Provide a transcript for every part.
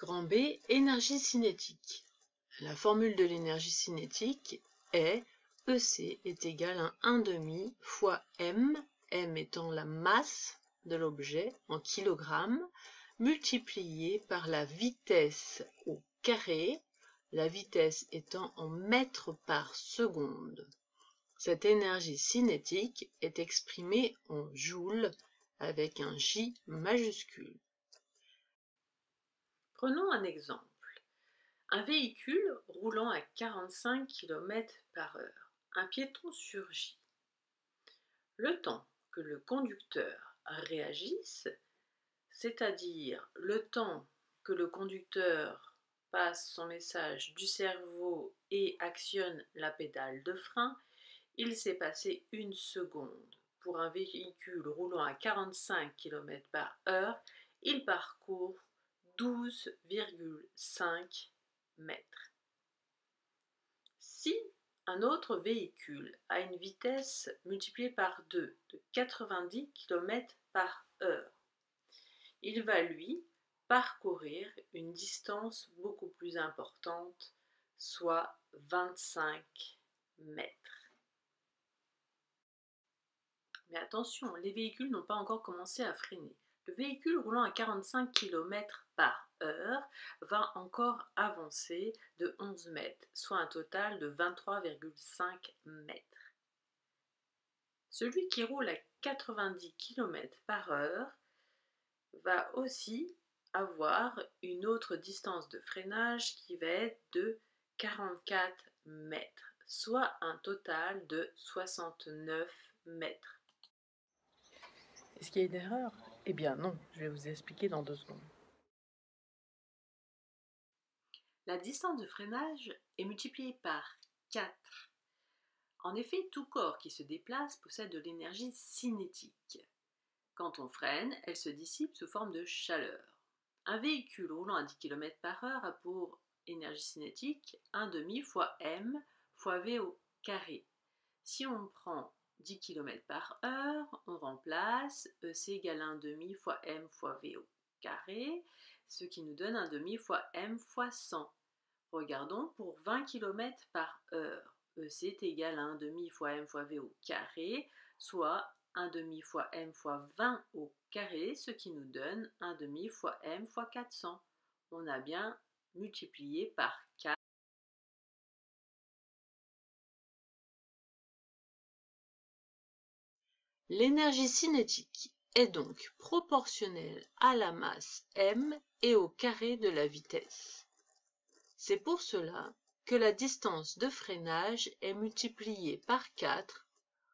Grand B, énergie cinétique. La formule de l'énergie cinétique est EC est égal à 1/2 fois m, m étant la masse de l'objet en kilogrammes, multiplié par la vitesse au carré, la vitesse étant en mètres par seconde. Cette énergie cinétique est exprimée en joules avec un J majuscule. Prenons un exemple. Un véhicule roulant à 45 km/h. Un piéton surgit. Le temps que le conducteur réagisse, c'est-à-dire le temps que le conducteur passe son message du cerveau et actionne la pédale de frein, il s'est passé 1 seconde. Pour un véhicule roulant à 45 km/h, il parcourt 12,5 mètres. Si un autre véhicule a une vitesse multipliée par 2 de 90 km/h, il va lui parcourir une distance beaucoup plus importante, soit 25 mètres. Mais attention, les véhicules n'ont pas encore commencé à freiner. Le véhicule roulant à 45 km/h va encore avancer de 11 mètres, soit un total de 23,5 mètres. Celui qui roule à 90 km/h va aussi avoir une autre distance de freinage qui va être de 44 mètres, soit un total de 69 mètres. Est-ce qu'il y a une erreur? Eh bien non, je vais vous expliquer dans 2 secondes. La distance de freinage est multipliée par 4. En effet, tout corps qui se déplace possède de l'énergie cinétique. Quand on freine, elle se dissipe sous forme de chaleur. Un véhicule roulant à 10 km/h a pour énergie cinétique 1/2 fois m fois v au carré. Si on prend 10 km/h, on remplace EC égale 1/2 fois m fois v au carré, ce qui nous donne 1/2 fois m fois 100. Regardons pour 20 km/h. EC est égal à 1/2 fois m fois v au carré, soit 1/2 fois m fois 20 au carré, ce qui nous donne 1/2 fois m fois 400. On a bien multiplié par 4. L'énergie cinétique est donc proportionnelle à la masse m et au carré de la vitesse. C'est pour cela que la distance de freinage est multipliée par 4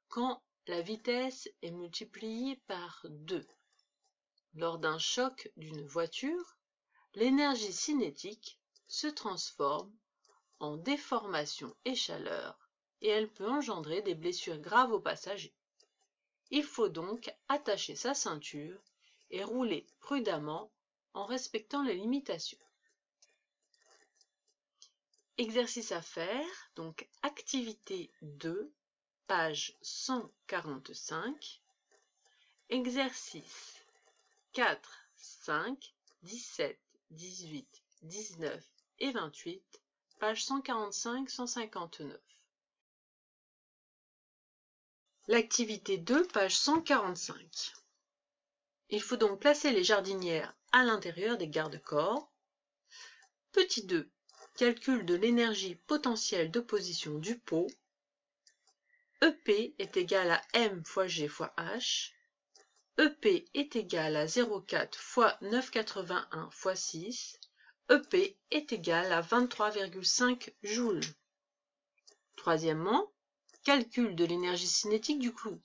quand la vitesse est multipliée par 2. Lors d'un choc d'une voiture, l'énergie cinétique se transforme en déformation et chaleur et elle peut engendrer des blessures graves aux passagers. Il faut donc attacher sa ceinture et rouler prudemment en respectant les limitations. Exercice à faire, donc activité 2, page 145. Exercice 4, 5, 17, 18, 19 et 28, page 145-159. L'activité 2, page 145. Il faut donc placer les jardinières à l'intérieur des garde-corps. Petit 2. Calcul de l'énergie potentielle d'opposition du pot. EP est égal à M fois G fois H. EP est égal à 0,4 fois 9,81 fois 6. EP est égal à 23,5 joules. Troisièmement, calcul de l'énergie cinétique du clou.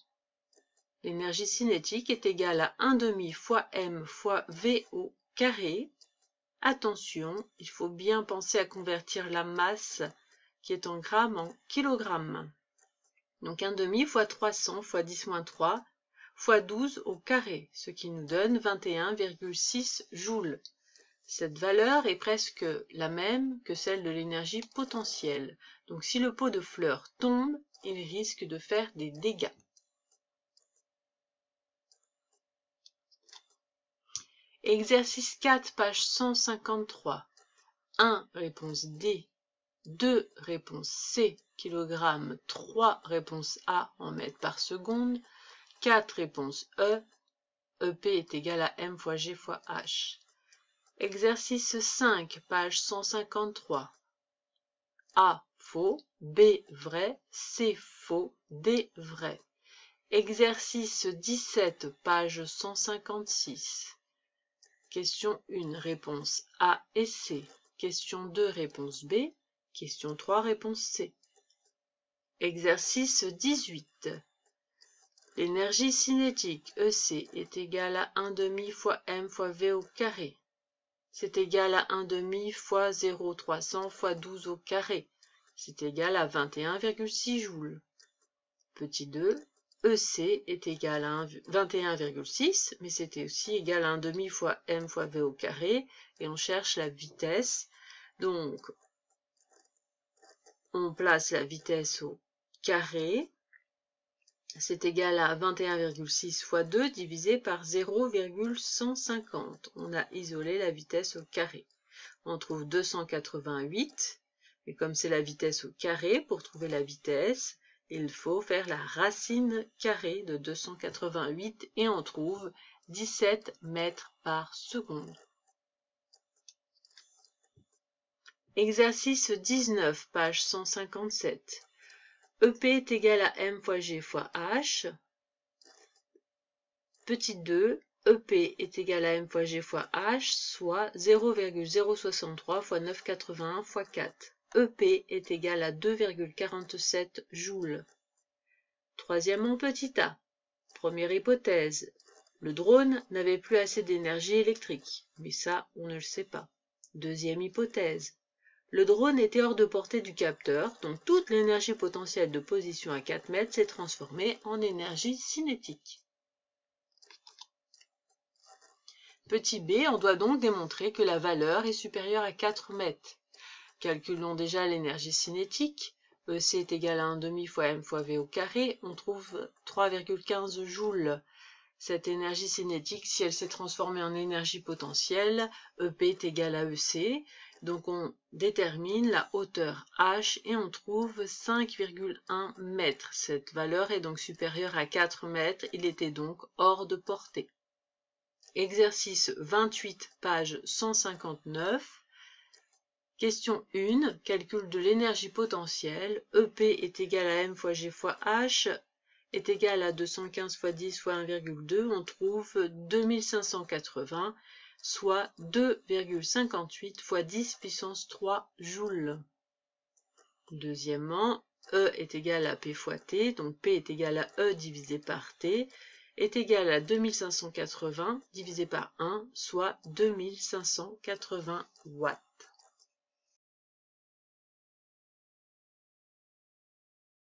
L'énergie cinétique est égale à 1/2 fois m fois v au carré. Attention, il faut bien penser à convertir la masse qui est en grammes en kilogrammes. Donc 1/2 fois 300 fois 10-3 fois 12 au carré, ce qui nous donne 21,6 joules. Cette valeur est presque la même que celle de l'énergie potentielle. Donc si le pot de fleurs tombe, il risque de faire des dégâts. Exercice 4, page 153. 1, réponse D. 2, réponse C, kilogramme. 3, réponse A, en mètres par seconde. 4, réponse E. EP est égal à M fois G fois H. Exercice 5, page 153. A, faux. B, vrai. C, faux. D, vrai. Exercice 17, page 156. Question 1, réponse A et C. Question 2, réponse B. Question 3, réponse C. Exercice 18. L'énergie cinétique EC est égale à 1/2 fois M fois V au carré. C'est égal à 1/2 fois 0,300 fois 12 au carré. C'est égal à 21,6 joules. Petit 2. EC est égal à 21,6, mais c'était aussi égal à 1/2 fois M fois V au carré, et on cherche la vitesse. Donc, on place la vitesse au carré. C'est égal à 21,6 fois 2 divisé par 0,150. On a isolé la vitesse au carré. On trouve 288, et comme c'est la vitesse au carré, pour trouver la vitesse, il faut faire la racine carrée de 288 et on trouve 17 mètres par seconde. Exercice 19, page 157. EP est égal à M fois G fois H. Petit 2, EP est égal à M fois G fois H, soit 0,063 fois 9,81 fois 4. EP est égal à 2,47 joules. Troisièmement, petit a. Première hypothèse. Le drone n'avait plus assez d'énergie électrique, mais ça, on ne le sait pas. Deuxième hypothèse. Le drone était hors de portée du capteur, donc toute l'énergie potentielle de position à 4 mètres s'est transformée en énergie cinétique. Petit b, on doit donc démontrer que la valeur est supérieure à 4 mètres. Calculons déjà l'énergie cinétique. EC est égal à 1/2 fois M fois V au carré. On trouve 3,15 joules. Cette énergie cinétique, si elle s'est transformée en énergie potentielle, EP est égal à EC. Donc on détermine la hauteur H et on trouve 5,1 mètres. Cette valeur est donc supérieure à 4 mètres. Il était donc hors de portée. Exercice 28, page 159. Question 1. Calcul de l'énergie potentielle. EP est égal à M fois G fois H est égal à 215 fois 10 fois 1,2. On trouve 2580, soit 2,58 fois 10 puissance 3 joules. Deuxièmement, E est égal à P fois T, donc P est égal à E divisé par T, est égal à 2580 divisé par 1, soit 2580 watts.